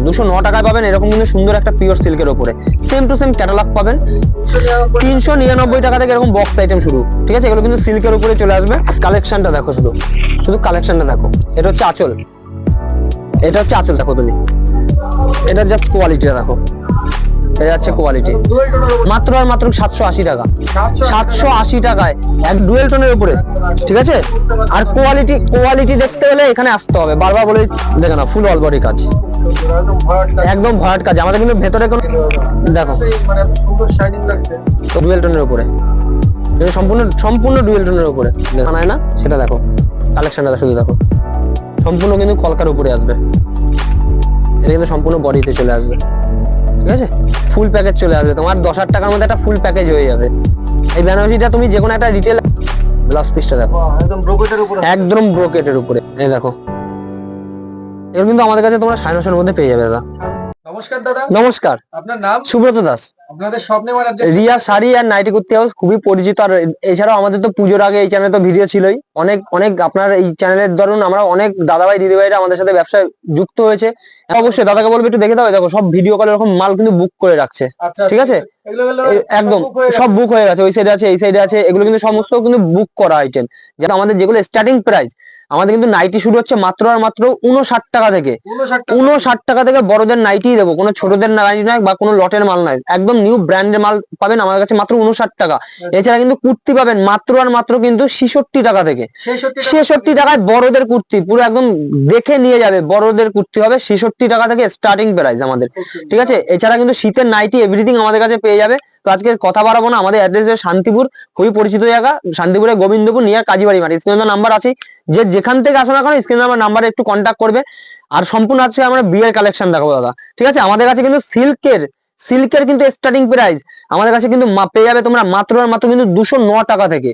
209 টাকায় পাবেন এরকম কিন্তু সুন্দর একটা পিওর সিল্কের উপরে সেম টু সেম ক্যাটালগ পাবেন 399 টাকা থেকে এরকম বক্স আইটেম শুরু। ঠিক আছে, এগুলো কিন্তু সিল্কের উপরে চলে আসবে। কালেকশনটা দেখো, শুধু শুধু কালেকশনটা দেখো। এটা হচ্ছে আঁচল, এটা হচ্ছে আঁচল দেখো তুমি, এটা জাস্ট কোয়ালিটিটা দেখো, এটা হচ্ছে কোয়ালিটি। মাত্র আর মাত্র 780 টাকা, 780 টাকায় এক ডুয়েল টোনের উপরে। ঠিক আছে, আর কোয়ালিটি দেখতে হলে এখানে আসতে হবে, বারবার বলে দেখে না, ফুল অল বডি কাজ, একদম ভরাট কাজ। আমাদের কিন্তু ভেতরে কোনো দেখো ডুয়েল টোনের উপরে, সম্পূর্ণ ডুয়েল টোনের উপরে দেখায় না, সেটা দেখো কালেকশনটা শুধু দেখো, সম্পূর্ণ কিন্তু কলকার উপরে আসবে। এটা কিন্তু সম্পূর্ণ বডিতে চলে আসবে। ঠিক আছে, ফুল প্যাকেজ চলে আসবে তোমার 10,000 টাকার মধ্যে একটা ফুল প্যাকেজ হয়ে যাবে। এই বেনারসিটা তুমি যে কোনো একটা রিটেল ব্লাউজ পিসটা দেখো, একদম ব্রোকেটের উপরে। এই দেখো, এর কিন্তু আমাদের কাছে তোমরা 950 মধ্যে পেয়ে যাবে দাদা। নমস্কার দাদা। নমস্কার, আপনার নাম? সুব্রত দাস। আপনাদের শপ নেম আর অ্যাড্রেস? রিয়া শাড়ি আর নাইটি কুর্তি হাউস, খুবই পরিচিত। আর এছাড়াও আমাদের তো পুজোর আগে এই চ্যানেলে তো ভিডিও ছিলই, অনেক আপনার এই চ্যানেলের ধরুন আমরা অনেক দাদাভাই দিদিভাইরা আমাদের সাথে ব্যবসায় যুক্ত হয়েছে। অবশ্যই দাদাকে বলবো একটু দেখে দাও, দেখো সব ভিডিও কলে এরকম মাল কিন্তু বুক করে রাখছে। ঠিক আছে, একদম সব বুক হয়ে গেছে, ওই সাইডে আছে এই সাইডে আছে, এগুলো কিন্তু সমস্ত কিন্তু বুক করা আইটেম। যেটা আমাদের যেগুলো স্টার্টিং প্রাইস, আমাদের কিন্তু নাইটি শুরু হচ্ছে মাত্র আর মাত্র 59 টাকা থেকে। 59 টাকা থেকে বড়দের নাইটি দেবো, কোনো ছোটদের নাইটি নয় বা কোনো লটের মাল নয়, একদম নিউ ব্র্যান্ডের মাল পাবেন আমাদের কাছে মাত্র 59 টাকা। এছাড়া কিন্তু কুর্তি পাবেন মাত্র আর মাত্র কিন্তু 66 টাকা থেকে। 66 টাকায় বড়দের কুর্তি, পুরো একদম দেখে নিয়ে যাবে, বড়দের কুর্তি হবে 66 টাকা থেকে স্টার্টিং প্রাইস আমাদের। ঠিক আছে, এছাড়া কিন্তু শীতের নাইটি এভরিথিং আমাদের কাছে পেয়ে যাবে। তো আজকে কথা বাড়াবো না, আমাদের অ্যাড্রেস হচ্ছে শান্তিপুর, খুবই পরিচিত জায়গা, শান্তিপুরে গোবিন্দপুর নিয়ার কাজীবাড়ি মাঠ। স্ক্রিনে নাম্বার আছে, যে যেখান থেকে আসো না কেন স্ক্রিনে নাম্বারে একটু কন্ট্যাক্ট করবে। আর সম্পূর্ণ আছে আমরা বিয়ের কালেকশন দেখাবো দাদা। ঠিক আছে, আমাদের কাছে কিন্তু সিল্কের কিন্তু স্টার্টিং প্রাইস আমাদের কাছে কিন্তু পেয়ে যাবে তোমরা মাত্র আর মাত্র কিন্তু 209 টাকা থেকে।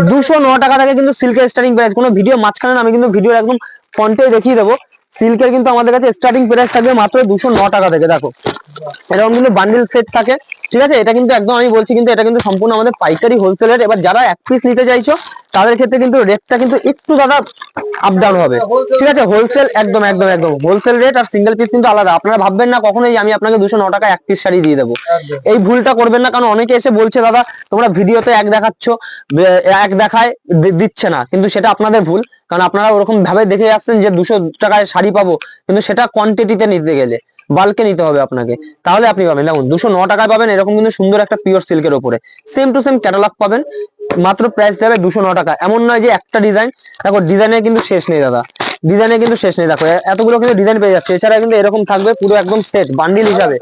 209 টাকা থেকে কিন্তু সিল্কের স্টার্টিং প্রাইস, কোনো ভিডিও মাঝখানে আমি কিন্তু ভিডিও একদম ফ্রন্টে দেখিয়ে দেবো। সিল্কের কিন্তু আমাদের কাছে স্টার্টিং প্রাইস থাকবে মাত্র 209 টাকা থেকে। দেখো এরকম কিন্তু বান্ডিল সেট থাকে। ঠিক আছে, এটা কিন্তু একদম আমি বলছি কিন্তু এটা কিন্তু সম্পূর্ণ আমাদের পাইকারি হোলসেলের। এবার যারা এক পিস নিতে চাইছো তাদের ক্ষেত্রে কিন্তু রেটটা কিন্তু একটু দাদা আপ ডাউন হবে। ঠিক আছে, হোলসেল একদম হোলসেল রেট আর সিঙ্গেল পিস কিন্তু আলাদা। আপনারা ভাববেন না কখনোই আমি আপনাকে 209 টাকা এক পিস শাড়ি দিয়ে দেবো, এই ভুলটা করবেন না। কারণ অনেকে এসে বলছে দাদা তোমরা ভিডিওতে এক দেখাচ্ছ, এক দেখায় দিচ্ছে না, কিন্তু সেটা আপনাদের ভুল। কারণ আপনারা ওরকম ভাবে দেখে আসছেন যে 200 টাকায় শাড়ি পাবো, কিন্তু সেটা কোয়ান্টিটিতে নিতে গেলে বাল্কে নিতে হবে আপনাকে, তাহলে আপনি পাবেন। দেখুন 209 টাকায় পাবেন এরকম কিন্তু সুন্দর একটা পিওর সিল্কের উপরে সেম টু সেম ক্যাটালগ পাবেন, মাত্র প্রাইস দেবে 209 টাকা। এমন নয় যে একটা ডিজাইন, দেখো ডিজাইনের কিন্তু শেষ নেই দাদা, ডিজাইনের কিন্তু শেষ নেই। দেখো এতগুলো কিন্তু ডিজাইন পেয়ে যাচ্ছে, এছাড়া কিন্তু এরকম থাকবে পুরো একদম সেট বান্ডিল হিসাবে।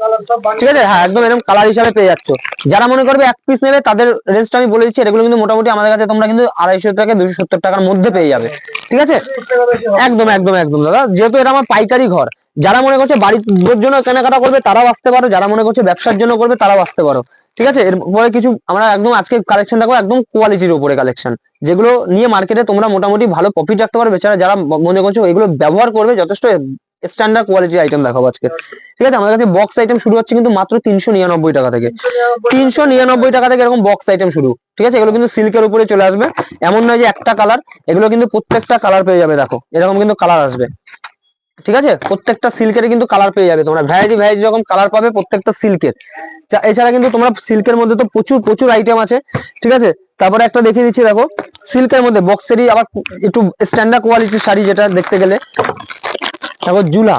ঠিক আছে, হ্যাঁ একদম এরকম কালার হিসাবে পেয়ে যাচ্ছ। যারা মনে করবে এক পিস নেবে তাদের রেঞ্জটা আমি বলে দিচ্ছি, এগুলো কিন্তু মোটামুটি আমাদের কাছে তোমরা কিন্তু 250 থেকে 270 টাকার মধ্যে পেয়ে যাবে। ঠিক আছে, একদম দাদা, যেহেতু এটা আমার পাইকারি ঘর, যারা মনে করছে বাড়ির জন্য কেনাকাটা করবে তারাও আসতে পারো, যারা মনে করছে ব্যবসার জন্য করবে তারাও আসতে পারো। ঠিক আছে, এরপরে কিছু আমরা একদম আজকে কালেকশন দেখো একদম কোয়ালিটির উপরে কালেকশন, যেগুলো নিয়ে মার্কেটে তোমরা মোটামুটি ভালো প্রফিট রাখতে পারবে। এছাড়া যারা মনে করছো এগুলো ব্যবহার করবে, যথেষ্ট স্ট্যান্ডার্ড কোয়ালিটির আইটেম দেখাবো আজকে। ঠিক আছে, আমাদের কাছে বক্স আইটেম শুরু হচ্ছে কিন্তু মাত্র 399 টাকা থেকে। 399 টাকা থেকে এরকম বক্স আইটেম শুরু। ঠিক আছে, এগুলো কিন্তু সিল্কের উপরে চলে আসবে, এমন নয় যে একটা কালার, এগুলো কিন্তু প্রত্যেকটা কালার পেয়ে যাবে। দেখো এরকম কিন্তু কালার আসবে। ঠিক আছে, প্রত্যেকটা সিল্কের কিন্তু কালার পেয়ে যাবে তোমরা, ভ্যারাইটি রকম কালার পাবে প্রত্যেকটা সিল্কের। এছাড়া কিন্তু তোমরা সিল্কের মধ্যে তো প্রচুর আইটেম আছে। ঠিক আছে, তারপরে একটা দেখিয়ে দিচ্ছি, দেখো সিল্কের মধ্যে বক্সেরই আবার একটু স্ট্যান্ডার্ড কোয়ালিটির শাড়ি, যেটা দেখতে গেলে দেখো জুলা,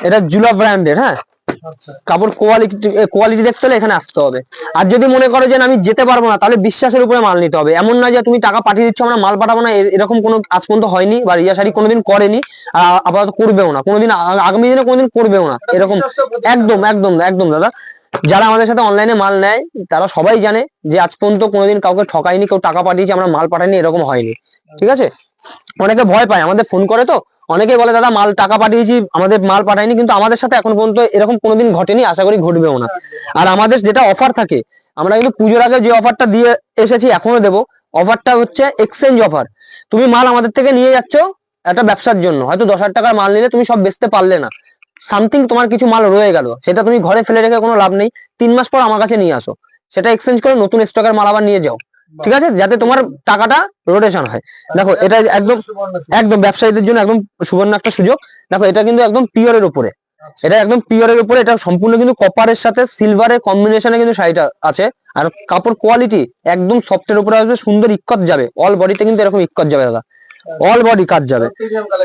এটা জুলা ব্র্যান্ডের। হ্যাঁ, কাপড় কোয়ালিটি দেখতে হলে এখানে আসতে হবে। আর যদি মনে করো যে আমি যেতে পারবো না, তাহলে বিশ্বাসের উপরে মাল নিতে হবে। এমন না যে তুমি টাকা পাঠিয়ে দিচ্ছ আমরা মাল পাঠাবো না, এরকম কোনো আজ পর্যন্ত হয়নি, বা রিয়া শাড়ি কোনোদিন করেনি, আপাতত করবেও না, কোনোদিন আগামী দিনে কোনোদিন করবেও না এরকম। একদম দাদা, যারা আমাদের সাথে অনলাইনে মাল নেয় তারা সবাই জানে যে আজ পর্যন্ত কোনোদিন কাউকে ঠকাইনি, কেউ টাকা পাঠিয়েছে আমরা মাল পাঠাইনি, এরকম হয়নি। ঠিক আছে, অনেকে ভয় পায়, আমাদের ফোন করে তো অনেকেই বলে দাদা মাল টাকা পাঠিয়েছি আমাদের মাল পাঠায়নি, কিন্তু আমাদের সাথে এখন পর্যন্ত এরকম কোনোদিন ঘটেনি, আশা করি ঘটবেও না। আর আমাদের যেটা অফার থাকে, আমরা কিন্তু পুজোর আগে যে অফারটা দিয়ে এসেছি এখনো দেবো, অফারটা হচ্ছে এক্সচেঞ্জ অফার। তুমি মাল আমাদের থেকে নিয়ে যাচ্ছ একটা ব্যবসার জন্য, হয়তো 10,000 টাকার মাল নিলে তুমি সব বেচতে পারলে না, সামথিং তোমার কিছু মাল রয়ে গেল, সেটা তুমি ঘরে ফেলে রেখে কোনো লাভ নেই। 3 মাস পর আমার কাছে নিয়ে আসো, সেটা এক্সচেঞ্জ করে নতুন স্টকের মাল আবার নিয়ে যাও। ঠিক আছে, যাতে তোমার টাকাটা রোটেশন হয়। দেখো এটা একদম ব্যবসায়ীদের জন্য একদম সুবর্ণ একটা সুযোগ। দেখো এটা কিন্তু একদম পিওরের উপরে, এটা একদম পিওরের উপরে, এটা সম্পূর্ণ কিন্তু কপারের সাথে সিলভারের কম্বিনেশনে কিন্তু শাড়িটা আছে। আর কাপড় কোয়ালিটি একদম সফটের উপরে আসবে, সুন্দর ইক্কত যাবে, অল বডিতে কিন্তু এরকম ইক্কত যাবে দাদা, অল বডি কাজ যাবে,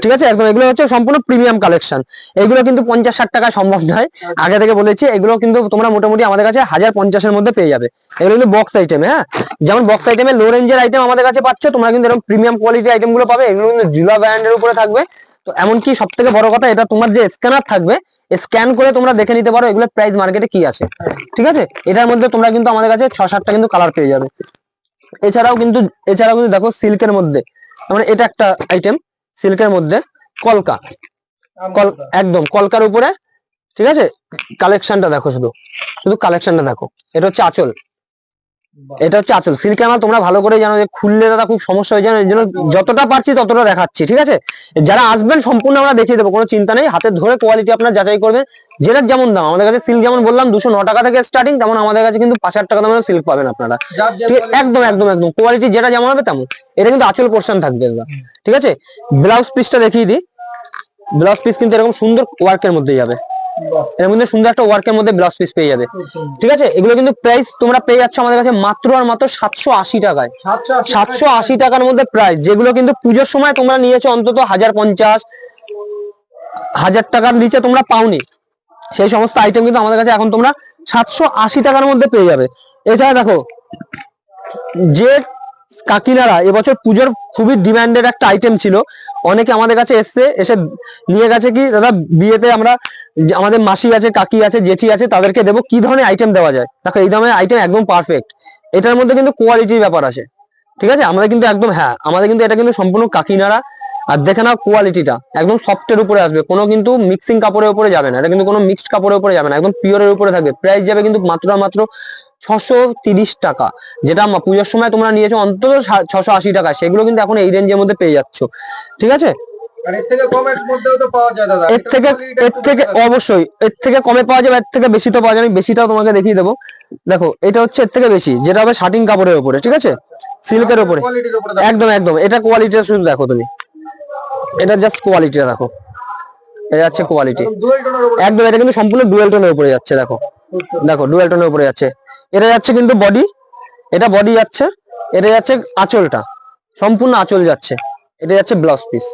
ঠিক আছে একদম। এগুলো হচ্ছে সম্পূর্ণ প্রিমিয়াম কালেকশন, এগুলো কিন্তু 50-60 টাকায় সম্ভব নয়, আগে থেকে বলেছি। এগুলো কিন্তু তোমরা মোটামুটি আমাদের কাছে 1050-এর মধ্যে পেয়ে যাবে। এগুলো কিন্তু বক্স আইটেম, হ্যাঁ, যেমন বক্স আইটেমে লো রেঞ্জের আইটেম আমাদের কাছে পাচ্ছ, তোমরা কিন্তু এরকম প্রিমিয়াম কোয়ালিটি আইটেম গুলো পাবে। এগুলো কিন্তু জুলা ব্র্যান্ডের উপরে থাকবে। তো এমনকি সব থেকে বড় কথা, এটা তোমার যে স্ক্যানার থাকবে, স্ক্যান করে তোমরা দেখে নিতে পারো এগুলো প্রাইস মার্কেটে কি আছে, ঠিক আছে। এটার মধ্যে তোমরা কিন্তু আমাদের কাছে 6-7টা কিন্তু কালার পেয়ে যাবে। এছাড়াও কিন্তু দেখো সিল্কের মধ্যে, মানে এটা একটা আইটেম সিল্কের মধ্যে, কলকা একদম কলকার উপরে, ঠিক আছে। কালেকশনটা দেখো, শুধু শুধু কালেকশনটা দেখো। এটা হচ্ছে আঁচল, এটা হচ্ছে আঁচল। সিল্কের মাল তোমরা ভালো করে জানো যে খুললে দাদা খুব সমস্যা হয়ে যায়, এই জন্য যতটা পারছি ততটা দেখাচ্ছি, ঠিক আছে। যারা আসবেন সম্পূর্ণ আমরা দেখিয়ে দেবো, কোনো চিন্তা নেই। হাতে ধরে কোয়ালিটি আপনারা যাচাই করবেন, যেটার যেমন দাম। আমাদের কাছে সিল্ক যেমন বললাম 209 টাকা থেকে স্টার্টিং, তেমন আমাদের কাছে কিন্তু 5,000 টাকা দামের সিল্ক পাবেন আপনারা, একদম একদম একদম কোয়ালিটি যেটা যেমন হবে তেমন। এটা কিন্তু আঁচল পোর্শন থাকবে দাদা, ঠিক আছে। ব্লাউজ পিসটা দেখিয়ে দিই। ব্লাউজ পিস কিন্তু এরকম সুন্দর ওয়ার্কের মধ্যে যাবে, এর মধ্যে সুন্দর একটা ওয়ার্কের মধ্যে ব্লাউজ পিস পেয়ে যাবে, ঠিক আছে। এগুলো কিন্তু প্রাইস তোমরা পেয়ে যাচ্ছ আমাদের কাছে মাত্র আর মাত্র 780 টাকায়, 780 টাকার মধ্যে প্রাইস, যেগুলো কিন্তু পুজোর সময় তোমরা নিয়েছো অন্তত 1050-1000 টাকার নিচে তোমরা পাওনি। সেই সমস্ত আইটেম কিন্তু আমাদের কাছে এখন তোমরা 780 টাকার মধ্যে পেয়ে যাবে। এছাড়া দেখো, যে কাকিনারা এবছর পুজোর খুবই ডিমান্ডেড একটা আইটেম ছিল, অনেকে আমাদের কাছে এসে নিয়ে গেছে কি দাদা বিয়েতে আমরা আমাদের মাসি আছে, কাকি আছে, জেঠি আছে, তাদেরকে দেবো, কি ধরনের আইটেম দেওয়া যায়। দেখো এই ধরনের আইটেম একদম পারফেক্ট, এটার মধ্যে কিন্তু কোয়ালিটির ব্যাপার আছে, ঠিক আছে। আমাদের কিন্তু একদম, হ্যাঁ আমাদের কিন্তু এটা কিন্তু সম্পূর্ণ কাকিনারা। আর দেখে নাও কোয়ালিটিটা একদম সফটের উপরে আসবে, কোনো কিন্তু মিক্সিং কাপড়ের উপরে যাবে না, এটা কিন্তু কোনো মিক্সড কাপড়ের উপরে যাবে না, একদম পিওরের উপরে থাকবে। প্রাইস যাবে কিন্তু মাত্র 630 টাকা, যেটা পুজোর সময় তোমরা নিয়েছো অন্তত 680 টাকা, সেগুলো কিন্তু এখন এই রেঞ্জের মধ্যে পেয়ে যাচ্ছ, ঠিক আছে। এর থেকে অবশ্যই এর থেকে কমে পাওয়া যাবে, এর থেকে বেশি তো পাওয়া যাবে। বেশিটাও তোমাকে দেখিয়ে দেবো। দেখো এটা হচ্ছে এর থেকে বেশি, যেটা হবে শাটিং কাপড়ের উপরে, ঠিক আছে, সিল্কের উপরে, একদম একদম। এটা কোয়ালিটিটা শুধু দেখো তুমি, এটা জাস্ট কোয়ালিটিটা দেখো, এটা যাচ্ছে কোয়ালিটি একদম। এটা কিন্তু সম্পূর্ণ ডুয়েল টোনের উপরে যাচ্ছে, দেখো দেখো ডুয়েল টোনের উপরে যাচ্ছে। এটা যাচ্ছে কিন্তু বডি, এটা বডি যাচ্ছে, এটা যাচ্ছে আঁচলটা, সম্পূর্ণ আঁচল যাচ্ছে, এটা যাচ্ছে ব্লাউজ পিস,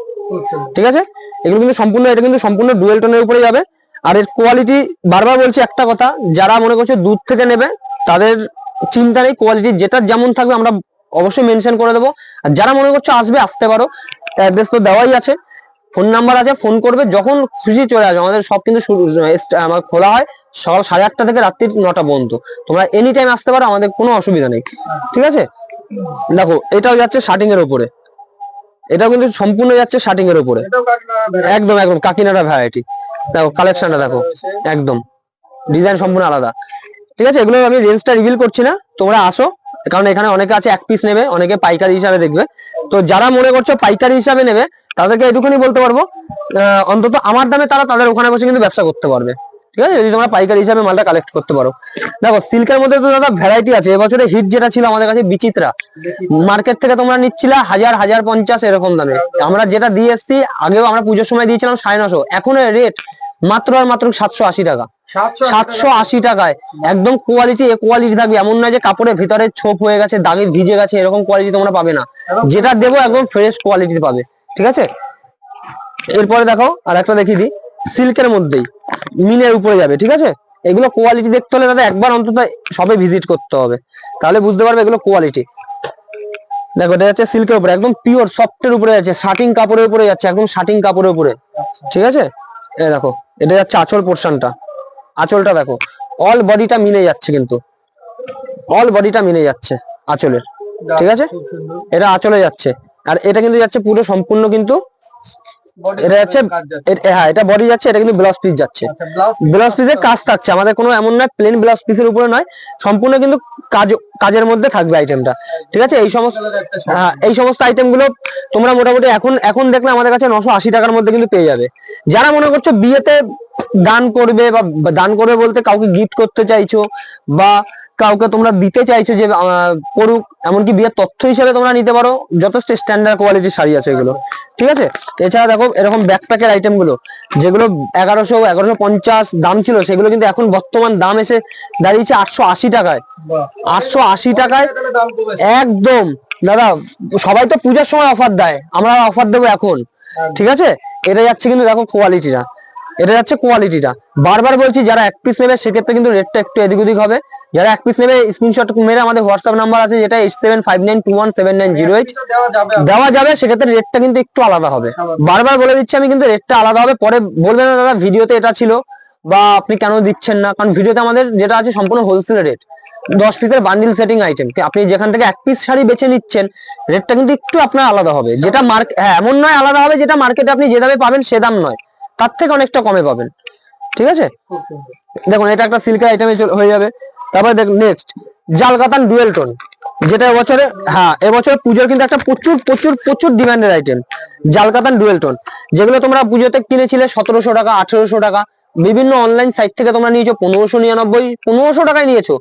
ঠিক আছে। এগুলো কিন্তু সম্পূর্ণ, এটা কিন্তু সম্পূর্ণ ডুয়েল টোনের উপরে যাবে। আর এর কোয়ালিটি বারবার বলছি একটা কথা, যারা মনে করছে দূর থেকে নেবে তাদের চিন্তা নেই, কোয়ালিটি যেটা যেমন থাকবে আমরা অবশ্যই মেনশন করে দেবো। আর যারা মনে করছে আসতে পারো, অ্যাড্রেস তো দেওয়াই আছে, ফোন নাম্বার আছে, ফোন করবে, যখন খুশি চলে আসবে। আমাদের সব কিন্তু আমার খোলা হয় সকাল 8:30 থেকে রাত্রি 9টা পর্যন্ত, তোমরা এনি টাইম আসতে পারো, আমাদের কোনো অসুবিধা নেই, ঠিক আছে। দেখো এটাও যাচ্ছে শার্টিং এর উপরে, এটাও কিন্তু সম্পূর্ণ যাচ্ছে শার্টিং এর উপরে, একদম একদম কাকিনাড়া ভ্যারাইটি। দেখো কালেকশনটা দেখো, একদম ডিজাইন সম্পূর্ণ আলাদা, ঠিক আছে। এগুলো আমি রেঞ্জটা রিভিল করছি না, তোমরা আসো, কারণ এখানে অনেকে আছে 1 পিস নেবে, অনেকে পাইকারি হিসাবে দেখবে। তো যারা মনে করছো পাইকারি হিসাবে নেবে, তাদেরকে এটুকুনি বলতে পারবো, অন্তত আমার দামে তারা তাদের ওখানে বসে কিন্তু ব্যবসা করতে পারবে, ঠিক আছে, যদি তোমরা পাইকারি হিসাবে মালটা কালেক্ট করতে পারো। দেখো সিল্কের মধ্যে তো দাদা ভ্যারাইটি আছে। এবছরে হিট যেটা ছিল আমাদের কাছে বিচিত্রা, মার্কেট থেকে তোমরা নিচ্ছিলে 1000-1050 এরকম দামে, আমরা যেটা দিয়ে এসছি, আগেও আমরা পুজোর সময় দিয়েছিলাম 950, এখন রেট মাত্র আর মাত্র 780 টাকা, 780 টাকায় একদম কোয়ালিটি। এ কোয়ালিটি থাকবে, এমন নয় যে কাপড়ের ভিতরে ছোপ হয়ে গেছে, দাগে ভিজে গেছে, এরকম কোয়ালিটি তোমরা পাবে না, যেটা দেবো একদম ফ্রেশ কোয়ালিটি পাবে, ঠিক আছে। এরপরে দেখো আর একটা দেখিয়ে দিই, সিল্কের মধ্যেই মিনের উপরে যাবে, ঠিক আছে। এগুলো কোয়ালিটি দেখতে হলে দাদা একবার অন্তত সবে ভিজিট করতে হবে, তাহলে বুঝতে পারবে এগুলো কোয়ালিটি। দেখো এটা যাচ্ছে সিল্কের উপরে, একদম পিওর সফটের উপরে যাচ্ছে, শার্টিং কাপড়ের উপরে যাচ্ছে, একদম শার্টিং কাপড়ের উপরে, ঠিক আছে। এই দেখো এটা যাচ্ছে আঁচল পোর্শনটা, আঁচলটা দেখো, অল বডিটা মিলে যাচ্ছে, কিন্তু অল বডিটা মিলে যাচ্ছে আঁচলের, ঠিক আছে। এটা আঁচলে যাচ্ছে, আর এটা কিন্তু যাচ্ছে পুরো সম্পূর্ণ কিন্তু, এটা যাচ্ছে, হ্যাঁ এটা বডি যাচ্ছে, এটা কিন্তু ব্লাউজ পিস যাচ্ছে, ব্লাউজ পিসের কাজ থাকছে আমাদের, কোনো এমন নয় প্লেন ব্লাউজ পিসের উপরে নয়, সম্পূর্ণ কিন্তু কাজের মধ্যে থাকবে আইটেমটা, ঠিক আছে। এই সমস্ত আইটেম গুলো তোমরা মোটামুটি এখন দেখলে আমাদের কাছে 980 টাকার মধ্যে কিন্তু পেয়ে যাবে। যারা মনে করছো বিয়েতে দান করবে, বা দান করবে বলতে কাউকে গিফট করতে চাইছো, বা কাউকে তোমরা দিতে চাইছো যে পড়ুক, এমনকি বিয়ের তথ্য হিসেবে তোমরা নিতে পারো, যথেষ্ট স্ট্যান্ডার্ড কোয়ালিটির শাড়ি আছে এগুলো, ঠিক আছে। এছাড়া দেখো এরকম ব্যাকপ্যাকের আইটেম গুলো যেগুলো 1150 দাম ছিল, সেগুলো কিন্তু এখন বর্তমান দাম এসে দাঁড়িয়েছে 880 টাকায়। 880 টাকায় তাহলে দাম কমেছে। একদম দাদা, সবাই তো পূজার সময় অফার দেয়, আমরা অফার দেবো এখন, ঠিক আছে। এটা যাচ্ছে কিন্তু দেখো কোয়ালিটিটা, এটা যাচ্ছে কোয়ালিটিটা। বারবার বলছি যারা এক পিস নেবে সেক্ষেত্রে কিন্তু রেটটা একটু এদিক ওদিক হবে। যারা এক পিস নেবে স্ক্রিনশট মেরে আমাদের হোয়াটসঅ্যাপ নাম্বার আছে, যেটা 8759217908 দেওয়া যাবে। দেওয়া যাবে, সেক্ষেত্রে রেটটা কিন্তু একটু আলাদা হবে। বারবার বলে দিচ্ছি আমি, কিন্তু রেটটা আলাদা হবে। পরে বলবেন না দাদা ভিডিওতে এটা ছিল বা আপনি কেন দিচ্ছেন না, কারণ ভিডিওতে আমাদের যেটা আছে সম্পূর্ণ হোলসেল রেট। 10 পিসের বান্ডিল সেটিং আইটেম, আপনি যেখান থেকে এক পিস শাড়ি বেছে নিচ্ছেন রেটটা কিন্তু একটু আপনার আলাদা হবে। যেটা মার্কেট, হ্যাঁ এমন নয় আলাদা হবে যেটা মার্কেটে আপনি যে দামে পাবেন সে দাম নয়, তার থেকে অনেকটা কমে পাবেন, ঠিক আছে। দেখুন এটা একটা সিল্কের আইটেমে হয়ে যাবে। তারপরে দেখুন নেক্সট জাল কাতান ডুয়েল টোন, যেটা এবছরে, হ্যাঁ এবছর পুজোর কিন্তু একটা প্রচুর প্রচুর প্রচুর ডিমান্ডের আইটেম জাল কাতান ডুয়েল টোন, যেগুলো তোমরা পুজোতে কিনেছিলে 1700 টাকা 1800 টাকা, বিভিন্ন অনলাইন সাইট থেকে তোমরা নিয়েছো 1599 1500 টাকায় নিয়েছো।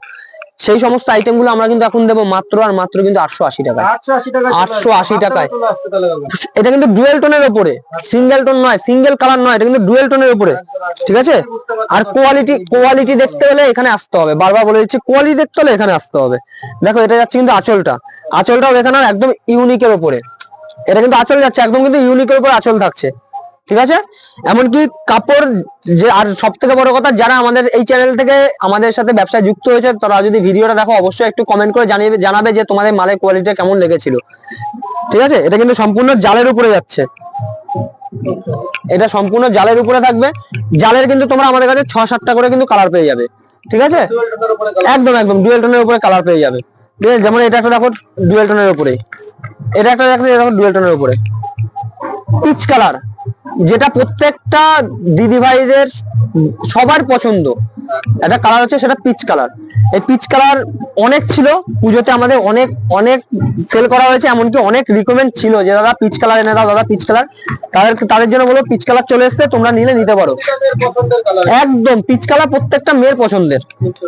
সেই সমস্ত আইটেম গুলো আমরা কিন্তু এখন দেবো মাত্র আর মাত্র কিন্তু 880 টাকায়। 880 টাকায়। এটা কিন্তু ডুয়েল টোনের উপরে, সিঙ্গেল টোন নয়, সিঙ্গেল কালার নয়, এটা কিন্তু ডুয়েল টোনের উপরে, ঠিক আছে। আর কোয়ালিটি দেখতে হলে এখানে আসতে হবে, বারবার বলে দিচ্ছি কোয়ালিটি দেখতে হলে এখানে আসতে হবে। দেখো এটা যাচ্ছে কিন্তু আঁচলটাও এখানে একদম ইউনিকের উপরে, এটা কিন্তু আঁচল যাচ্ছে একদম কিন্তু ইউনিকের উপরে আঁচল থাকছে, ঠিক আছে। এমনকি কাপড় যে, আর সব থেকে বড় কথা যারা আমাদের এই চ্যানেল থেকে আমাদের সাথে ব্যবসায় যুক্ত হয়েছে তারা যদি ভিডিওটা দেখো অবশ্যই একটু কমেন্ট করে জানাবে যে তোমাদের মালের কোয়ালিটি কেমন লেগেছিল, ঠিক আছে। এটা কিন্তু সম্পূর্ণ জালের উপরে যাচ্ছে, এটা সম্পূর্ণ জালের উপরে থাকবে। জালের কিন্তু তোমরা আমাদের কাছে 6-7টা করে কিন্তু কালার পেয়ে যাবে, ঠিক আছে। একদম একদম ডুয়েল টোনের উপরে কালার পেয়ে যাবে। যেমন এটা একটা দেখো ডুয়েল টোনের উপরে, এটা একটা দেখো ডুয়েল টোনের উপরে পিচ কালার, যেটা প্রত্যেকটা দিদি ভাইদের সবার পছন্দ একটা কালার হচ্ছে সেটা পিচ কালার। এই পিচ কালার অনেক ছিল পুজোতে, আমাদের অনেক অনেক সেল করা হয়েছে, এমনকি অনেক রিকমেন্ড ছিল যে দাদা পিচ কালার এনে দাও, দাদা পিচ কালার। তাদের জন্য বলো পিচ কালার চলে এসছে, তোমরা নিতে পারো। একদম পিচ কালার প্রত্যেকটা মেয়ের পছন্দের,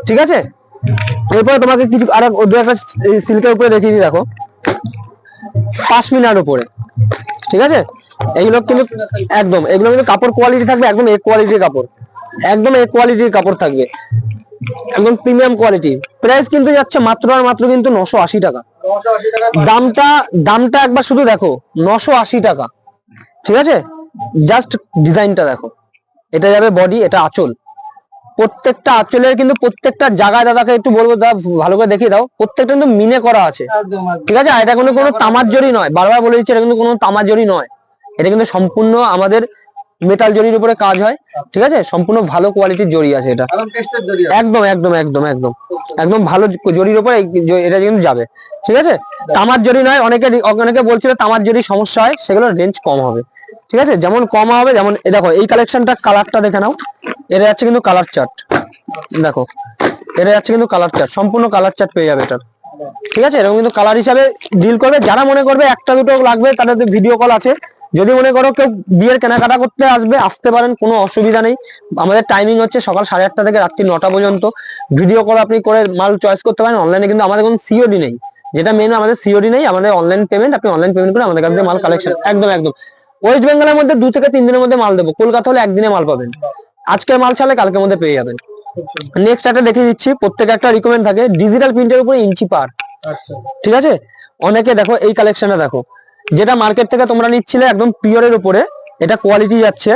ঠিক আছে। এরপরে তোমাকে কিছু আর একটা সিল্কের উপরে দেখিয়ে দিই, দেখো পাশমিনার উপরে, ঠিক আছে। এইগুলো কিন্তু একদম, এগুলো কিন্তু কাপড় কোয়ালিটি থাকবে একদম এ কোয়ালিটির কাপড়, একদম এ কোয়ালিটির কাপড় থাকবে, একদম প্রিমিয়াম কোয়ালিটি। প্রাইস কিন্তু যাচ্ছে মাত্র আর মাত্র কিন্তু 980 টাকা। দামটা একবার শুধু দেখো, 980 টাকা, ঠিক আছে। জাস্ট ডিজাইনটা দেখো, এটা যাবে বডি, এটা আঁচল, প্রত্যেকটা আঁচলের কিন্তু প্রত্যেকটা জায়গায় দাদাকে একটু বলবো দাদা ভালো করে দেখিয়ে দাও, প্রত্যেকটা কিন্তু মিনে করা আছে, ঠিক আছে। এটা কিন্তু কোনো তামার জরি নয়, বারবার বলে দিচ্ছি এটা কিন্তু কোনো তামার জরি নয়, এটা কিন্তু সম্পূর্ণ আমাদের মেটাল জরির উপরে কাজ হয়, ঠিক আছে। সম্পূর্ণ ভালো কোয়ালিটির জরি আছে এটা, একদম একদম একদম একদম একদম ভালো জরির উপরে এটা কিন্তু যাবে, ঠিক আছে। তামার জরি নয়, অনেকে বলছিল তামার জরি সমস্যা হয়, সেগুলো রেঞ্জ কম হবে, ঠিক আছে। যেমন কম হবে, যেমন দেখো এই কালেকশনটা কালারটা দেখে নাও, এটা যাচ্ছে কিন্তু কালার চার্ট, দেখো এটা যাচ্ছে কিন্তু কালার চার্ট, সম্পূর্ণ কালার চার্ট পেয়ে যাবে এটা, ঠিক আছে। এরকম কিন্তু কালার হিসাবে ডিল করবে। যারা মনে করবে একটা দুটো লাগবে তাদের ভিডিও কল আছে, যদি মনে করো কেউ বিয়ের কেনাকাটা করতে আসতে পারেন, কোনো অসুবিধা নেই। আমাদের টাইমিং হচ্ছে সকাল 8:30 থেকে রাত্রি 9টা পর্যন্ত। ভিডিও কল আপনি করে মাল চয়েস করতে পারেন। অনলাইনে কিন্তু আমাদের কোনো সিওডি নেই, যেটা মেন আমাদের সিওডি নেই, আমাদের অনলাইন পেমেন্ট, আপনি অনলাইন পেমেন্ট করে আমাদের কাছ থেকে মাল কালেকশন একদম একদম ওয়েস্ট বেঙ্গলের মধ্যে 2 থেকে 3 দিনের মধ্যে মাল দেবো, কলকাতা হলে একদিনে মাল পাবেন, আজকের মাল ছাড়লে কালকের মধ্যে পেয়ে যাবেন। নেক্সট একটা দেখিয়ে দিচ্ছি, প্রত্যেকে একটা রিকমেন্ড থাকে ডিজিটাল প্রিন্টের উপরে ইঞ্চি পার, ঠিক আছে। অনেকে দেখো এই কালেকশনটা দেখো, যেটা মার্কেট থেকে তোমরা নিচ্ছিলে একদম পিওরের উপরে, এটা কোয়ালিটি যাচ্ছে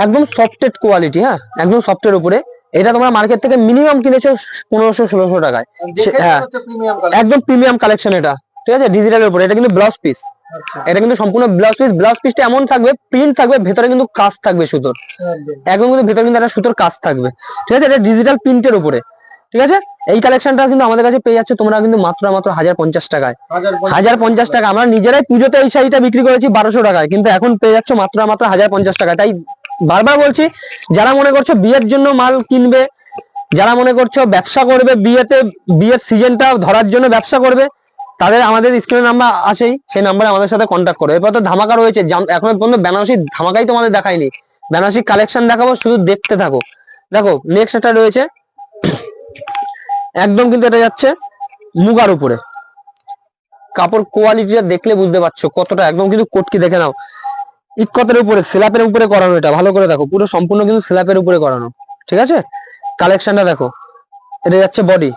একদম সফটেড কোয়ালিটি, হ্যাঁ একদম সফটের উপরে। এটা তোমরা মার্কেট থেকে মিনিমাম কিনেছো 1500-1600 টাকায়, হ্যাঁ একদম প্রিমিয়াম কালেকশন এটা, ঠিক আছে। ডিজিটালের উপরে, এটা কিন্তু ব্লাউজ পিস, এটা কিন্তু সম্পূর্ণ ব্লাউজ পিসটা এমন থাকবে, প্রিন্ট থাকবে, ভেতরে কিন্তু কাজ থাকবে সুতোর, একদম কিন্তু ভেতরে কিন্তু একটা সুতোর কাজ থাকবে, ঠিক আছে। এটা ডিজিটাল প্রিন্টের উপরে, ঠিক আছে। এই কালেকশনটা কিন্তু আমাদের কাছে পেয়ে যাচ্ছে তোমরা কিন্তু মাত্র 1050 টাকায়, 1050 টাকা। আমরা নিজেরাই পুজোতে এই শাড়িটা বিক্রি করেছি 1200 টাকায়, কিন্তু এখন পেয়ে যাচ্ছে মাত্র 1050 টাকা। তাই বারবার বলছি, যারা মনে করছো বিয়ের জন্য মাল কিনবে, যারা মনে করছো ব্যবসা করবে, বিয়ের সিজনটা ধরার জন্য ব্যবসা করবে, তাদের আমাদের স্ক্রিনে নাম্বার আছেই, সেই নাম্বারে আমাদের সাথে কন্ট্যাক্ট করো। এরপর তো ধামাকা রয়েছে, এখন পর্যন্ত বেনারসি ধামাকাই তোমাদের দেখাইনি, বেনারসি কালেকশন দেখাবো, শুধু দেখতে থাকো। দেখো নেক্সট একটা রয়েছে একদম কিন্তু এটা যাচ্ছে মুগার উপরে, কাপড় কোয়ালিটিটা দেখলে বুঝতে পারছো কতটা, একদম কিন্তু কোটকি দেখে নাও, ইক্কতের উপরে স্ল্যাপের উপরে করানো, এটা ভালো করে দেখো, পুরো সম্পূর্ণ কিন্তু স্ল্যাপের উপরে করানো। ঠিক আছে, কালেকশনটা দেখো, এটা যাচ্ছে বডি,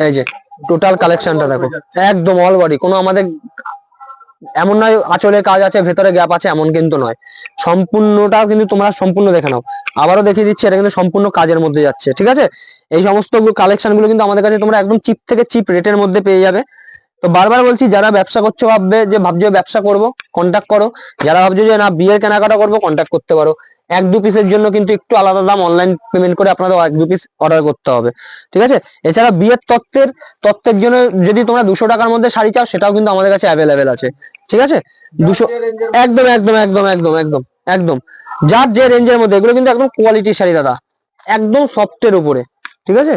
এই যে টোটাল কালেকশনটা দেখো, একদম অল বডি, কোনো আমাদের এমন নয় আঁচলে কাজ আছে ভেতরে গ্যাপ আছে, এমন কিন্তু নয়, সম্পূর্ণটা কিন্তু তোমরা সম্পূর্ণ দেখে নাও। আবারও দেখিয়ে দিচ্ছি, এটা কিন্তু সম্পূর্ণ কাজের মধ্যে যাচ্ছে। ঠিক আছে, এই সমস্ত কালেকশন গুলো কিন্তু আমাদের কাছে তোমরা একদম চিপ থেকে চিপ রেটের মধ্যে পেয়ে যাবে। তো বারবার বলছি, যারা ব্যবসা করছো ভাবছো ব্যবসা করব, কন্ট্যাক্ট করো। যারা ভাবছো যে না বিয়ের কেনাকাটা করবো, কন্ট্যাক্ট করতে পারো। 1-2 পিসের জন্য কিন্তু একটু আলাদা দাম, অনলাইন পেমেন্ট করে আপনাদের 1-2 পিস অর্ডার করতে হবে। ঠিক আছে, এছাড়া বিয়ের তত্ত্বের জন্য যদি তোমরা 200 টাকার মধ্যে শাড়ি চাও, সেটাও কিন্তু আমাদের কাছে অ্যাভেলেবেল আছে। ঠিক আছে, 200, একদম একদম একদম একদম একদম একদম যার যে রেঞ্জের মধ্যে, এগুলো কিন্তু একদম কোয়ালিটির শাড়ি দাদা, একদম সফটের উপরে। ঠিক আছে,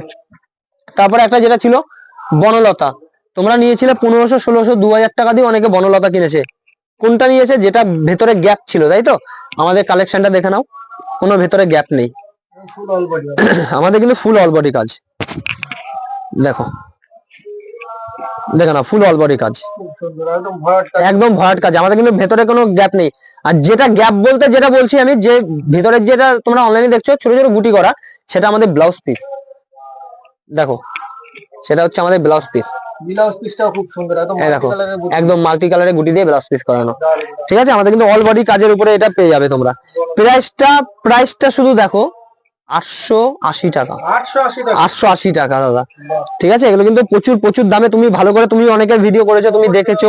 তারপরে একটা যেটা ছিল বনলতা, তোমরা নিয়েছিলে 1500, 1600, 2000 টাকা দিয়ে অনেকে বনলতা কিনেছে। কোনটা নিয়েছে? যেটা ভেতরে গ্যাপ ছিল, তাই তো? আমাদের কালেকশনটা দেখে নাও, কোনো ভেতরে গ্যাপ নেই, ফুল অল বডি। আমাদের কিন্তু ফুল অল বডি কাজ, দেখো দেখে নাও, ফুল অল বডি কাজ, খুব সুন্দর, একদম ভরাট কাজ। একদম ভরাট কাজ, আমাদের কিন্তু ভেতরে কোনো গ্যাপ নেই। আর যেটা গ্যাপ বলতে যেটা বলছি আমি, যে ভেতরের যেটা তোমরা অনলাইনে দেখছো ছোট ছোট গুটি করা, সেটা আমাদের ব্লাউজ পিস, দেখো সেটা হচ্ছে আমাদের ব্লাউজ পিস। ব্লাউজ পিসটাও খুব সুন্দর, একদম এই মাল্টি দেখো, কালারের বুটি। একদম মাল্টি কালারের গুটি দিয়ে ব্লাউজ পিস করানো। দারুণ। ঠিক আছে, আমাদের কিন্তু অল বডি কাজের উপরে এটা পেয়ে যাবে তোমরা। প্রাইসটা শুধু দেখো, 880 টাকা, 880 টাকা। 880 টাকা দাদা। বাহ। ঠিক আছে, এগুলো কিন্তু প্রচুর প্রচুর দামে, তুমি ভালো করে, তুমি অনেকের ভিডিও করেছো, তুমি দেখেছো,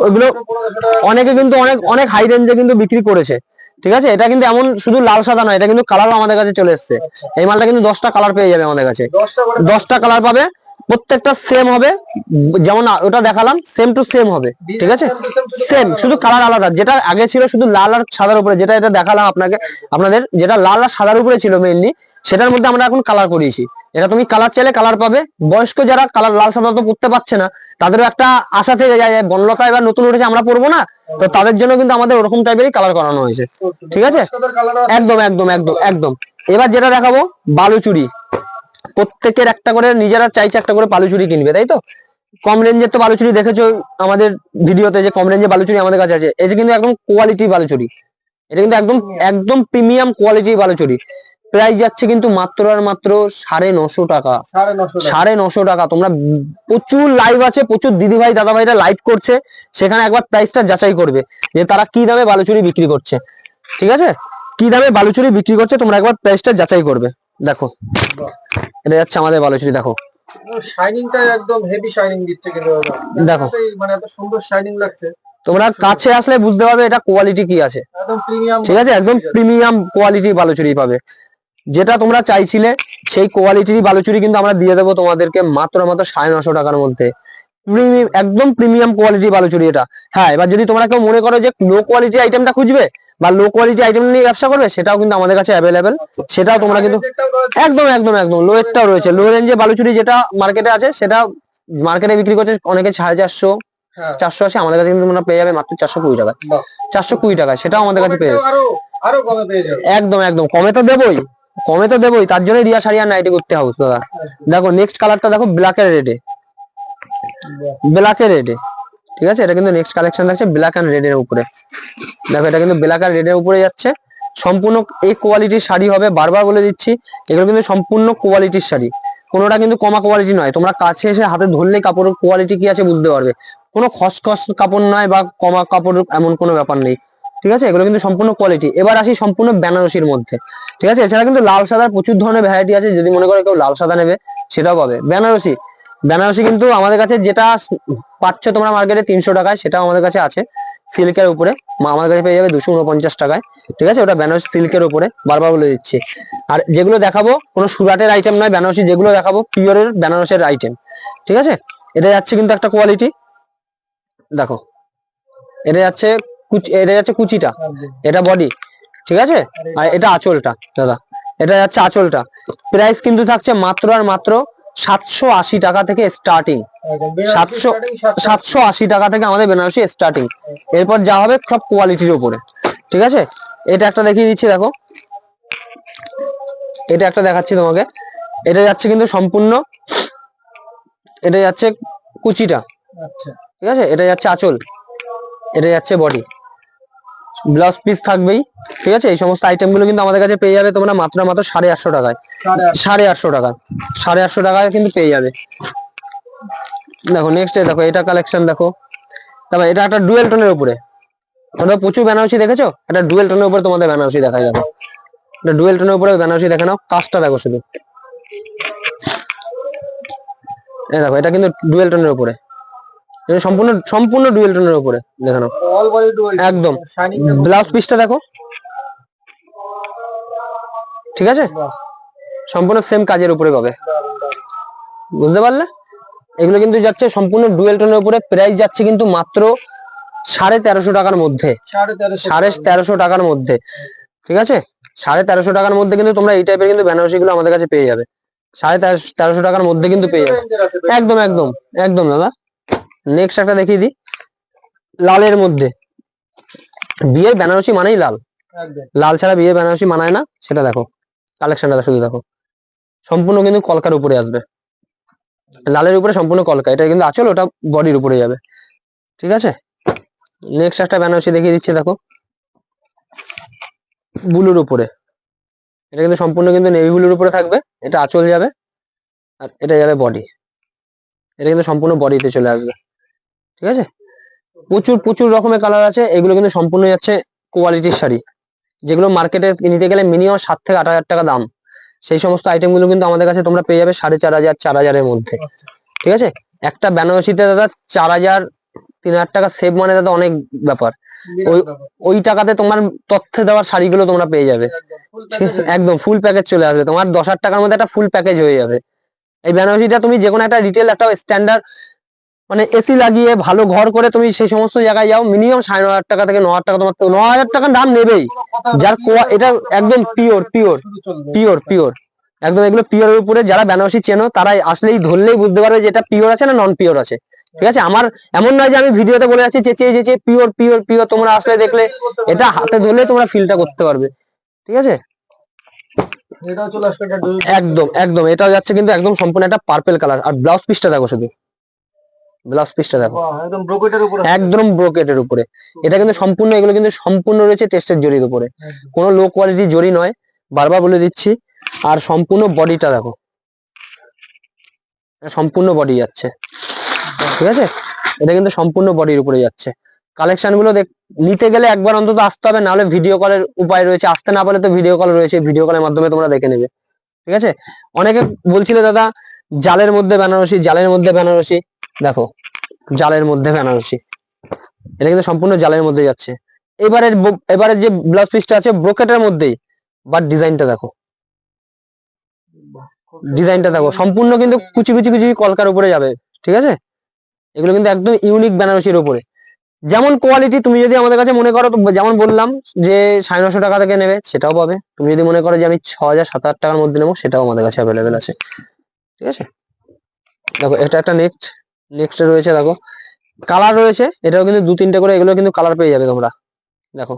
ওইগুলো 1500 টাকা। অনেকে কিন্তু অনেক অনেক হাই রেঞ্জে কিন্তু বিক্রি করেছে। ঠিক আছে, এটা কিন্তু এমন শুধু লাল সাদা নয়, এটা কিন্তু কালারও আমাদের কাছে চলে এসছে। আচ্ছা, এই মালটা কিন্তু 10টা কালার পেয়ে যাবে আমাদের কাছে, 10টা করে 10টা কালার পাবে, প্রত্যেকটা সেম হবে, যেমন ওটা দেখালাম সেম টু সেম হবে। ঠিক আছে, সেম, শুধু কালার আলাদা। যেটা আগে ছিল শুধু লাল আর সাদার উপরে, যেটা এটা দেখালাম আপনাদের যেটা লাল আর সাদার উপরে ছিল মেইনলি, সেটার মধ্যে আমরা এখন কালার করিয়েছি। এটা তুমি কালার চাইলে কালার পাবে। বয়স্ক যারা কালার লাল সাদা তো পড়তে পারছে না, তাদেরও একটা আশা থেকে যায়, বনলতা এবার নতুন উঠেছে, আমরা পরবো না, তো তাদের জন্য কিন্তু আমাদের ওরকম টাইপেরই কালার করানো হয়েছে। ঠিক আছে, একদম একদম একদম একদম। এবার যেটা দেখাবো, বালুচুরি, প্রত্যেকের একটা করে, নিজেরা চাইছে একটা করে বালুচুরি কিনবে, তাই তো? কম রেঞ্জের তো বালুচুরি দেখেছো আমাদের ভিডিওতে, যে কম রেঞ্জের বালুচুরি আমাদের কাছে আছে। এই যে কিন্তু একদম কোয়ালিটি বালুচুরি, এটা কিন্তু একদম একদম প্রিমিয়াম কোয়ালিটি বালুচুরি। প্রাইস যাচ্ছে কিন্তু মাত্র আর মাত্র 950 টাকা, 950 টাকা। তোমরা প্রচুর লাইভ আছে, প্রচুর দিদি ভাই দাদা ভাইরা লাইভ করছে, সেখানে একবার প্রাইসটা যাচাই করবে যে তারা কি দামে বালুচুরি বিক্রি করছে। ঠিক আছে, কি দামে বালুচুরি বিক্রি করছে, তোমরা একবার প্রাইসটা যাচাই করবে। দেখো এটা যাচ্ছে আমাদের বালুচুরি, দেখো শাইনিংটা একদম হেভি শাইনিং দিচ্ছে কিন্তু দাদা। দেখো, মানে এত সুন্দর শাইনিং লাগছে, তোমরা কাছে আসলে বুঝতে পারবে এটা কোয়ালিটি কি আছে। একদম প্রিমিয়াম। ঠিক আছে, একদম প্রিমিয়াম কোয়ালিটি বালুচুরি পাবে, যেটা তোমরা চাইছিলে সেই কোয়ালিটির বালুচুরি কিন্তু আমরা দিয়ে দেবো তোমাদেরকে মাত্র 950 টাকার মধ্যে। একদম প্রিমিয়াম কোয়ালিটি বালুচুরি এটা। হ্যাঁ, এবার যদি তোমরা কেউ মনে করো যে লো কোয়ালিটি আইটেমটা খুঁজবে বা লো কোয়ালিটি আইটেম নিয়ে ব্যবসা করবে, সেটাও কিন্তু আমাদের কাছে অ্যাভেলেবেল, সেটাও তোমরা কিন্তু একদম একদম একদম লো এরটাও রয়েছে। লো রেঞ্জে বালুচুরি যেটা মার্কেটে আছে, সেটা মার্কেটে বিক্রি করছে অনেকে 450, 480, আমাদের কাছে কিন্তু তোমরা পেয়ে যাবে মাত্র 420 টাকায়। 420 টাকায় সেটাও আমাদের কাছে পেয়ে যাবে। আরো কমে পেয়ে যাবে। একদম একদম, কমে তো দেবই, কমে তো দেবই, তার জন্য রিয়া শাড়ি আর নাইটি করতে হাউস দাদা। দেখো নেক্সট কালারটা দেখো, ব্ল্যাকের রেডে, ব্ল্যাকের রেডে। ঠিক আছে, এটা কিন্তু নেক্সট কালেকশন থাকছে ব্ল্যাক এন্ড রেড এর উপরে। দেখো এটা কিন্তু ব্ল্যাক আর রেড এর উপরে যাচ্ছে, সম্পূর্ণ এই কোয়ালিটির শাড়ি হবে, বারবার বলে দিচ্ছি, এগুলো কিন্তু সম্পূর্ণ কোয়ালিটির শাড়ি, কোনোটা কিন্তু কমা কোয়ালিটি নয়। তোমরা কাছে এসে হাতে ধরলে কাপড়ের কোয়ালিটি কি আছে বুঝতে পারবে, কোনো খসখস কাপড় নয় বা কমা কাপড়, এমন কোনো ব্যাপার নেই। ঠিক আছে, এগুলো কিন্তু সম্পূর্ণ কোয়ালিটি। এবার আসি সম্পূর্ণ বেনারসির মধ্যে। ঠিক আছে, এছাড়া কিন্তু লাল সাদার প্রচুর ধরনের ভ্যারাইটি আছে, যদি মনে করে কেউ লাল সাদা নেবে সেটাও পাবে। বেনারসি, বেনারসি কিন্তু আমাদের কাছে যেটা পাচ্ছ তোমরা মার্কেটে 300 টাকায়, সেটাও আমাদের কাছে আছে সিল্কের উপরে, আমাদের কাছে পেয়ে যাবে 249 টাকায়। ঠিক আছে, ওটা বেনারসি সিল্কের উপরে, বারবার বলে দিচ্ছি। আর যেগুলো দেখাবো কোনো সুরাটের আইটেম নয়, বেনারসি যেগুলো দেখাবো পিওরের বেনারসের আইটেম। ঠিক আছে, এটা যাচ্ছে কিন্তু একটা কোয়ালিটি, দেখো এটা যাচ্ছে এটা যাচ্ছে কুচিটা, এটা বডি। ঠিক আছে, আর এটা আঁচলটা দাদা, এটা যাচ্ছে আঁচলটা। প্রাইস কিন্তু থাকছে মাত্র আর মাত্র 780 টাকা থেকে স্টার্টিং, 780 টাকা থেকে আমাদের বেনারসি স্টার্টিং। এরপর যা হবে সব কোয়ালিটির উপরে। ঠিক আছে, এটা একটা দেখিয়ে দিচ্ছি, দেখো এটা একটা দেখাচ্ছি তোমাকে, এটা যাচ্ছে কিন্তু সম্পূর্ণ, এটা যাচ্ছে কুচিটা। আচ্ছা, ঠিক আছে, এটা যাচ্ছে আঁচল, এটা যাচ্ছে বডি, ব্লাউজ পিস থাকবেই। ঠিক আছে, এই সমস্ত আইটেম গুলো কিন্তু আমাদের কাছে পেয়ে যাবে তোমরা মাত্র 850 টাকায়। 850 টাকা, 850 টাকায় কিন্তু পেয়ে যাবে। দেখো নেক্সট দেখো এটা কালেকশন দেখো, তারপর এটা একটা ডুয়েল টোনের উপরে, তোমরা প্রচুর বেনারসি দেখেছো, এটা ডুয়েল টোনের উপরে তোমাদের বেনারসি দেখাই যাবে। এটা ডুয়েল টোনের উপরে বেনারসি দেখে নাও, কাজটা দেখো শুধু, এই দেখো এটা কিন্তু ডুয়েল টোনের উপরে, এটা সম্পূর্ণ সম্পূর্ণ ডুয়েল টোনের উপরে দেখে নাও, অল বডি ডুয়াল একদম। শাইনিং ব্লাউজ পিসটা দেখো, ঠিক আছে, সম্পূর্ণ সেম কাজের উপরে পাবে, বুঝতে পারলে? এগুলো কিন্তু যাচ্ছে সম্পূর্ণ ডুয়েল টোনের উপরে, প্রাইস যাচ্ছে কিন্তু মাত্র 1350 টাকার মধ্যে, 1350 টাকার মধ্যে। ঠিক আছে, 1350 টাকার মধ্যে কিন্তু তোমরা এই টাইপের কিন্তু বেনারসি গুলো আমাদের কাছে পেয়ে যাবে, 1350 টাকার মধ্যে কিন্তু পেয়ে যাবে। একদম একদম একদম দাদা। নেক্সট একটা দেখিয়ে দিই, লালের মধ্যে, বিয়ের বেনারসি মানেই লাল, একদম লাল ছাড়া বিয়ের বেনারসি মানায় না। সেটা দেখো, কালেকশনটা শুধু দেখো, সম্পূর্ণ কিন্তু কলকার উপরে আসবে, লালের উপরে সম্পূর্ণ কলকা, এটা কিন্তু আঁচল, ওটা বডির উপরে যাবে। ঠিক আছে, নেক্সট একটা বেনারসি দেখিয়ে দিচ্ছি দেখো, ব্লুর উপরে, এটা কিন্তু সম্পূর্ণ কিন্তু নেভি ব্লুর উপরে থাকবে, এটা আঁচল যাবে আর এটা যাবে বডি, এটা কিন্তু সম্পূর্ণ বডিতে চলে আসবে। ঠিক আছে, প্রচুর প্রচুর রকমের কালার আছে, এগুলো কিন্তু সম্পূর্ণ যাচ্ছে কোয়ালিটির শাড়ি, যেগুলো মার্কেটে নিতে গেলে মিনিমাম 7 থেকে 8 হাজার টাকা দাম, সেই সমস্ত আইটেম গুলো কিন্তু আমাদের কাছে তোমরা পেয়ে যাবে 4500 4000-এর মধ্যে। ঠিক আছে, একটা বেনারসিতে দাদা 4000-3000 টাকা সেভ মানে দাদা অনেক ব্যাপার, ওই ওই টাকাতে তোমার তথ্যে দেওয়ার শাড়িগুলো তোমরা পেয়ে যাবে, একদম ফুল প্যাকেজ চলে আসবে, তোমার 10,000 টাকার মধ্যে একটা ফুল প্যাকেজ হয়ে যাবে। এই বেনারসিটা তুমি যে কোনো একটা রিটেল একটা স্ট্যান্ডার্ড মানে এসি লাগিয়ে ভালো ঘর করে তুমি সেই সমস্ত জায়গায় যাও, মিনিমাম 9,500 টাকা থেকে 9,000 টাকা, তোমার তো 9,000 টাকার দাম নেবেই। যার এটা একদম পিওর পিওর পিওর পিওর, একদম এগুলো পিওরের উপরে, যারা বেনারসি চেনো তারাই আসলেই ধরলেই বুঝতে পারবে যে এটা পিওর আছে না নন পিওর আছে। ঠিক আছে, আমার এমন নয় যে আমি ভিডিওতে বলে যাচ্ছি চেঁচিয়ে চেঁচিয়ে পিওর পিওর পিওর, তোমরা আসলে দেখলে এটা হাতে ধরলে তোমরা ফিলটা করতে পারবে। ঠিক আছে, একদম একদম, এটাও যাচ্ছে কিন্তু একদম সম্পূর্ণ একটা পার্পল কালার, আর ব্লাউজ পিসটা দেখো শুধু, ব্লাউজ পিসটা দেখো, একদম ব্রোকেটের উপরে, একদম ব্রোকেটের উপরে, এটা কিন্তু সম্পূর্ণ, এগুলো কিন্তু সম্পূর্ণ রয়েছে টেস্টের জরির উপরে, কোনো লো কোয়ালিটির জরি নয়, বারবার বলে দিচ্ছি। আর সম্পূর্ণ বডিটা দেখো, সম্পূর্ণ বডি যাচ্ছে। ঠিক আছে, এটা কিন্তু সম্পূর্ণ বডির উপরে যাচ্ছে। কালেকশন গুলো নিতে গেলে একবার অন্তত আসতে হবে, নাহলে ভিডিও কলের উপায় রয়েছে, আসতে না পারলে তো ভিডিও কল রয়েছে, ভিডিও কলের মাধ্যমে তোমরা দেখে নেবে। ঠিক আছে, অনেকে বলছিল দাদা জালের মধ্যে বেনারসি, জালের মধ্যে বেনারসি, দেখো জালের মধ্যে বেনারসি, এটা কিন্তু সম্পূর্ণ জালের মধ্যে যাচ্ছে। এবারের যে ব্লাউজ পিসটা আছে ব্রোকেটের মধ্যেই, বাট ডিজাইনটা দেখো, ডিজাইনটা দেখো, সম্পূর্ণ কিন্তু কুচি কুচি কুচি কলকার উপরে যাবে। ঠিক আছে, এগুলো কিন্তু একদম ইউনিক বেনারসির উপরে, যেমন কোয়ালিটি তুমি যদি আমাদের কাছে মনে করো, যেমন বললাম যে 950 টাকা থেকে নেবে সেটাও পাবে, তুমি যদি মনে করো যে আমি 6,000-7,000 টাকার মধ্যে নেবো সেটাও আমাদের কাছে অ্যাভেলেবেল আছে। ঠিক আছে, দেখো এটা একটা নেক্সট রয়েছে, দেখো কালার রয়েছে, এটাও কিন্তু 2-3টে করে, এগুলো কিন্তু কালার পেয়ে যাবে তোমরা। দেখো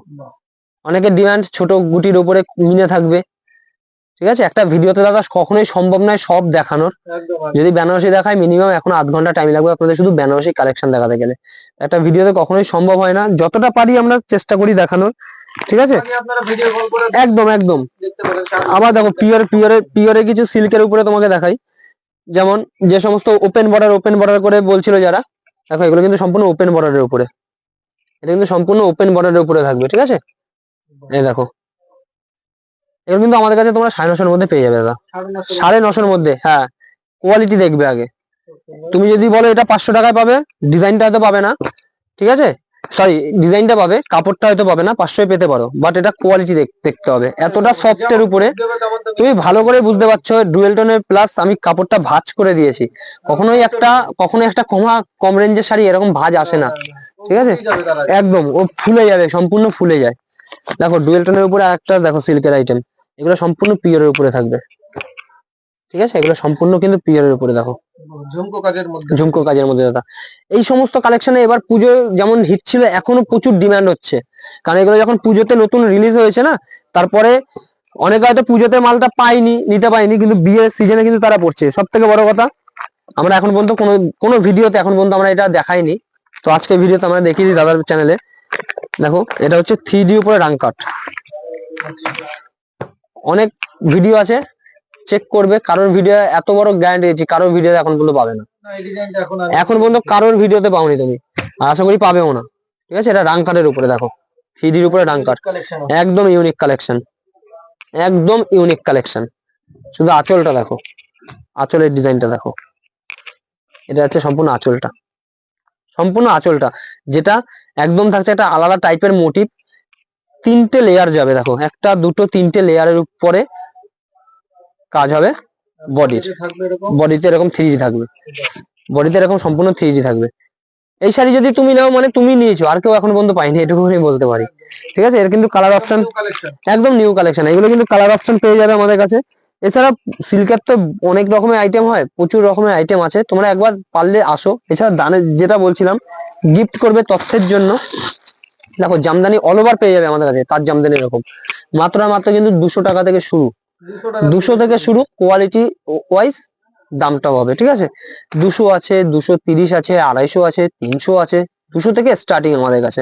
অনেকের ডিমান্ড ছোট গুটির উপরে মিনে থাকবে। ঠিক আছে, একটা ভিডিওতে দাদা কখনোই সম্ভব নয় সব দেখানোর, যদি বেনারসি দেখায় মিনিমাম এখন আধ ঘন্টা টাইম লাগবে আপনাদের শুধু বেনারসি কালেকশন দেখাতে গেলে, একটা ভিডিওতে কখনোই সম্ভব হয় না, যতটা পারি আমরা চেষ্টা করি দেখানোর। ঠিক আছে, একদম একদম। আবার দেখো পিওরে কিছু সিল্কের উপরে তোমাকে দেখাই, যেমন যে সমস্ত ওপেন বর্ডার করে বলছিল যারা, দেখো এগুলো কিন্তু সম্পূর্ণ ওপেন বর্ডারের উপরে, এটা কিন্তু সম্পূর্ণ ওপেন বর্ডারের উপরে থাকবে। ঠিক আছে, এই দেখো এগুলো কিন্তু আমাদের কাছে তোমরা 950-এর মধ্যে পেয়ে যাবে দাদা, 950-এর মধ্যে। হ্যাঁ, কোয়ালিটি দেখবে আগে, তুমি যদি বলো এটা 500 টাকায় পাবে, ডিজাইনটা হয়তো পাবে না। ঠিক আছে, সরি ডিজাইনটা পাবে, কাপড়টা হয়তো পাবে না, 500-এ পেতে পারো, বাট এটা কোয়ালিটি দেখতে হবে, এতটা সফটের উপরে তুমি ভালো করে বুঝতে পারছো, ডুয়েল টোনের প্লাস আমি কাপড়টা ভাঁজ করে দিয়েছি, কখনোই একটা কম রেঞ্জের শাড়ি এরকম ভাঁজ আসে না। ঠিক আছে, একদম ও ফুলে যাবে, সম্পূর্ণ ফুলে যায়। দেখো ডুয়েল টোনের উপরে একটা দেখো সিল্কের আইটেম, এগুলো সম্পূর্ণ পিওরের উপরে থাকবে। ঠিক আছে, এগুলো সম্পূর্ণ কিন্তু পিওরের উপরে, দেখো ঝুমকো কাজের মধ্যে দাদা। এই সমস্ত কালেকশনে এবার পুজো যেমন হিট ছিল, এখনো প্রচুর ডিমান্ড হচ্ছে, কারণ এগুলো যখন পুজোতে নতুন রিলিজ হয়েছে না, তারপরে অনেকে হয়তো পুজোতে মালটা নিতে পায়নি, কিন্তু বিয়ের সিজনে কিন্তু তারা পড়ছে। সব থেকে বড় কথা, আমরা এখন পর্যন্ত কোনো ভিডিওতে এখন পর্যন্ত আমরা এটা দেখাইনি তো আজকে ভিডিওতে আমরা দেখিয়ে দিই দাদার চ্যানেলে। দেখো এটা হচ্ছে 3D উপরে রাং কাট। অনেক ভিডিও আছে, চেক করবে, কারোর ভিডিও এত বড় গ্যারান্টি দিচ্ছি কারোর ভিডিও এখন পর্যন্ত পাবে না। না, এই ডিজাইনটা এখন পর্যন্ত কারোর ভিডিওতে পাওনি তুমি, আর আশা করি পাবেও না। ঠিক আছে, এটা রাং কাটের উপরে দেখো, 3D উপরে রাং কাট, কালেকশন একদম ইউনিক কালেকশন, একদম ইউনিক কালেকশন। শুধু আঁচলটা দেখো, আঁচলের ডিজাইনটা দেখো, এটা হচ্ছে সম্পূর্ণ আঁচলটা, সম্পূর্ণ আঁচলটা যেটা একদম থাকছে একটা আলাদা টাইপের মোটিভ। 3টে লেয়ার যাবে দেখো, 1 2 3টে লেয়ারের উপরে কাজ হবে বডির। থাকবে এরকম, বডিতে এরকম 3D থাকবে, বডিতে এরকম সম্পূর্ণ 3D থাকবে। এই শাড়ি যদি তুমি নাও মানে তুমি নিয়েছো, আর কেউ এখন পর্যন্ত পাইনি, এটুকু আমি বলতে পারি। ঠিক আছে, এর কিন্তু কালার অপশন কালেকশন একদম নিউ কালেকশন, এগুলো কিন্তু কালার অপশন পেয়ে যাবে আমাদের কাছে। এছাড়া সিল্কের তো অনেক রকমের আইটেম হয়, প্রচুর রকমের আইটেম আছে, তোমরা একবার পারলে আসো। এছাড়া দানে যেটা বলছিলাম গিফট করবে তথ্যের জন্য, দেখো জামদানি অল ওভার পেয়ে যাবে আমাদের কাছে, তার জামদানি এরকম মাত্র আর মাত্র কিন্তু 200 টাকা থেকে শুরু, 200 থেকে শুরু, কোয়ালিটি ওয়াইজ দামটাও হবে। ঠিক আছে, 200 আছে, 230 আছে, 250 আছে, 300 আছে, 200 থেকে স্টার্টিং আমাদের কাছে।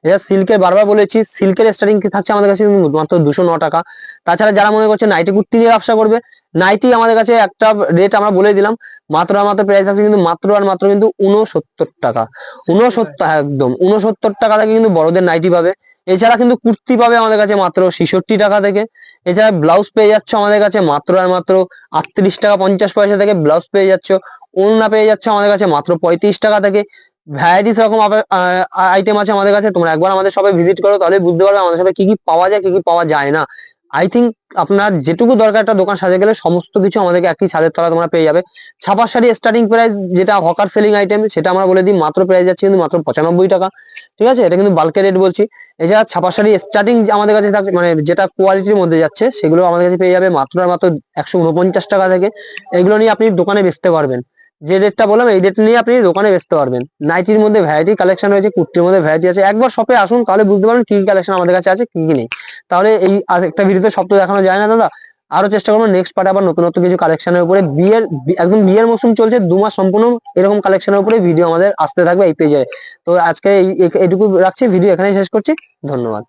এটা সিল্কের বারবার বলেছি, সিল্কের স্টার্টিং থাকছে আমাদের কাছে মাত্র 209 টাকা। তাছাড়া যারা মনে করছে নাইটি কুর্তি নিয়ে ব্যবসা করবে, নাইটি আমাদের কাছে একটা রেট আমরা বলে দিলাম, মাত্র আর মাত্র প্রাইস থাকছে কিন্তু মাত্র আর মাত্র কিন্তু 69 টাকা, 69, একদম 69 টাকা থেকে কিন্তু বড়দের নাইটি পাবে। এছাড়া কিন্তু কুর্তি পাবে আমাদের কাছে মাত্র 66 টাকা থেকে। এছাড়া ব্লাউজ পেয়ে যাচ্ছে আমাদের কাছে মাত্র আর মাত্র 38 টাকা 50 পয়সা থেকে ব্লাউজ পেয়ে যাচ্ছ। ওড়না পেয়ে যাচ্ছে আমাদের কাছে মাত্র 35 টাকা থেকে। ভ্যারাইটিস রকম আইটেম আছে আমাদের কাছে, তোমরা একবার আমাদের সবাই ভিজিট করো, তাহলে বুঝতে পারবে আমাদের সাথে কি কি পাওয়া যায়, কি কি পাওয়া যায় না। আই থিঙ্ক আপনার যেটুকু দরকার একটা দোকান সাজে গেলে সমস্ত কিছু আমাদেরকে একই ছাদের তলা তোমরা পেয়ে যাবে। ছাপার শাড়ি স্টার্টিং প্রাইস যেটা হকার সেলিং আইটেম, সেটা আমরা বলে দিই মাত্র প্রাইস যাচ্ছে কিন্তু মাত্র 95 টাকা। ঠিক আছে, এটা কিন্তু বাল্কের রেট বলছি। এছাড়া ছাপার শাড়ি স্টার্টিং আমাদের কাছে থাকছে, মানে যেটা কোয়ালিটির মধ্যে যাচ্ছে, সেগুলো আমাদের কাছে পেয়ে যাবে মাত্র আর মাত্র 149 টাকা থেকে। এগুলো নিয়ে আপনি দোকানে বেচতে পারবেন, যে রেটটা বললাম এই রেট নিয়ে আপনি দোকানে বেচতে পারবেন। নাইটির মধ্যে ভ্যারাইটি কালেকশন রয়েছে, কুর্তির মধ্যে ভ্যারাইটি আছে, একবার শপে আসুন তাহলে বুঝতে পারবেন কি কি কালেকশন আমাদের কাছে আছে, কি কি নেই। তাহলে এই একটা ভিডিওতে সব তো দেখানো যায় না দাদা, আরো চেষ্টা করবো নেক্সট পার্টে আবার নতুন নতুন কিছু কালেকশনের উপরে। একদম বিয়ের মৌসুম চলছে, 2 মাস সম্পূর্ণ এরকম কালেকশনের উপরে ভিডিও আমাদের আসতে থাকবে এই পেজে। তো আজকে এইটুকু রাখছি, ভিডিও এখানেই শেষ করছি, ধন্যবাদ।